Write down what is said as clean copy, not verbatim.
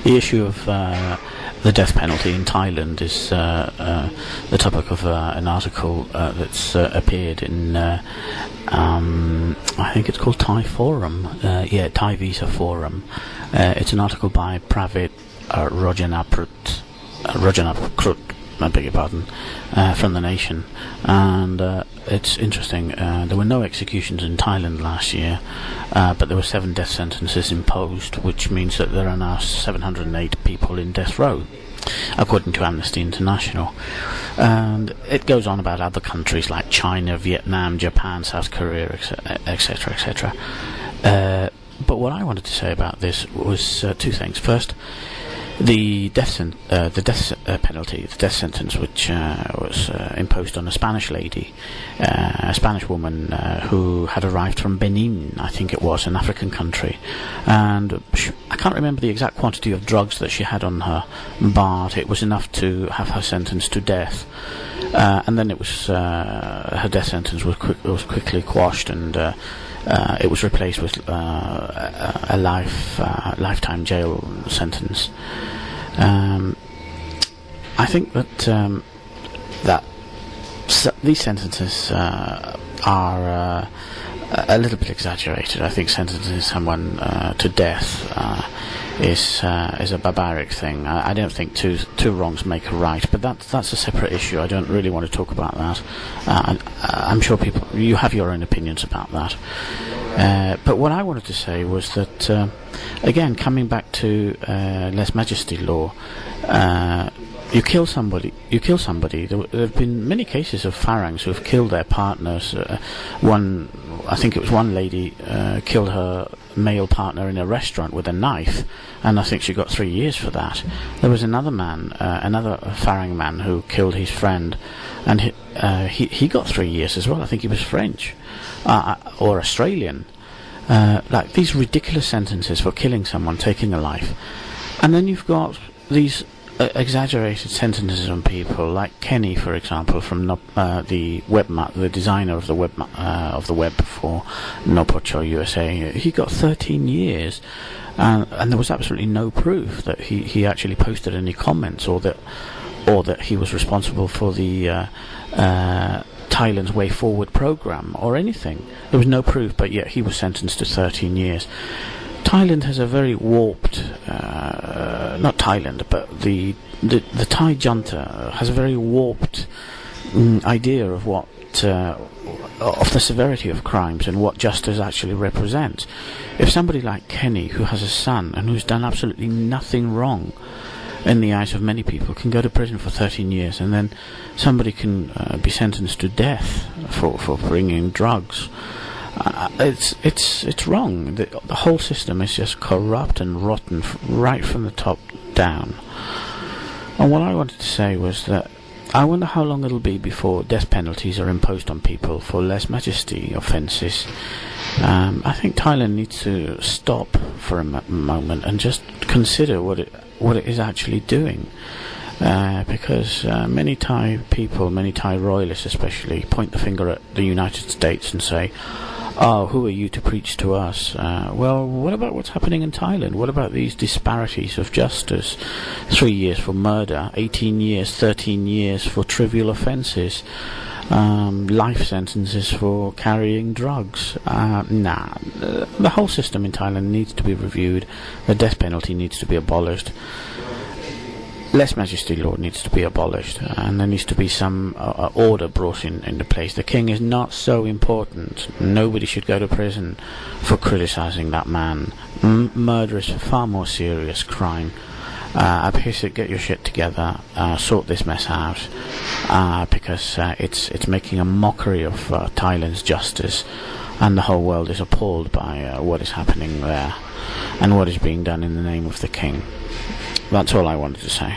The issue of the death penalty in Thailand is the topic of an article that's appeared in, I think it's called Thai Forum, Thai Visa Forum. It's an article by Pravit Rajanaprut, I beg your pardon, from The Nation, and it's interesting. There were no executions in Thailand last year, but there were 7 death sentences imposed, which means that there are now 708 people in death row, according to Amnesty International. And it goes on about other countries like China, Vietnam, Japan, South Korea, etc., etc. But what I wanted to say about this was 2 things. First, the death penalty, the death sentence, which was imposed on a Spanish lady, a Spanish woman who had arrived from Benin, I think it was, an African country, and I can't remember the exact quantity of drugs that she had on her, but it was enough to have her sentenced to death. And then it was her death sentence was quickly quashed, and it was replaced with a lifetime jail sentence. I think that these sentences are a little bit exaggerated. I think sentencing someone to death is a barbaric thing. I don't think two wrongs make a right, but that's a separate issue. I don't really want to talk about that. I'm sure you have your own opinions about that. But what I wanted to say was that, again, coming back to lèse-majesté law, you kill somebody. There have been many cases of Farangs who have killed their partners. I think it was one lady killed her male partner in a restaurant with a knife, and I think she got 3 years for that. There was another man, another Farang man, who killed his friend, and he got 3 years as well. I think he was French or Australian. Like these ridiculous sentences for killing someone, taking a life, and then you've got these exaggerated sentences on people, like Kenny, for example, from the designer of the web for Nopocho USA. He got 13 years, and there was absolutely no proof that he actually posted any comments, or that he was responsible for the Thailand's Way Forward program or anything. There was no proof, but yet he was sentenced to 13 years. Thailand has a very warped, not Thailand, but the Thai junta has a very warped idea of what of the severity of crimes and what justice actually represents. If somebody like Kenny, who has a son and who's done absolutely nothing wrong in the eyes of many people, can go to prison for 13 years, and then somebody can be sentenced to death for bringing drugs. It's wrong. The whole system is just corrupt and rotten right from the top down. And what I wanted to say was that I wonder how long it'll be before death penalties are imposed on people for lèse-majesté offences. I think Thailand needs to stop for a moment and just consider what it is actually doing. Because many Thai people, many Thai royalists especially, point the finger at the United States and say, "Oh, who are you to preach to us?" Well, what about what's happening in Thailand? What about these disparities of justice? 3 years for murder, 18 years, 13 years for trivial offences, life sentences for carrying drugs. The whole system in Thailand needs to be reviewed. The death penalty needs to be abolished. Lèse-majesté law needs to be abolished, and there needs to be some order brought into place. The king is not so important. Nobody should go to prison for criticising that man. Murder is a far more serious crime. Abhisit, get your shit together, sort this mess out, because it's making a mockery of Thailand's justice, and the whole world is appalled by what is happening there and what is being done in the name of the king. That's all I wanted to say.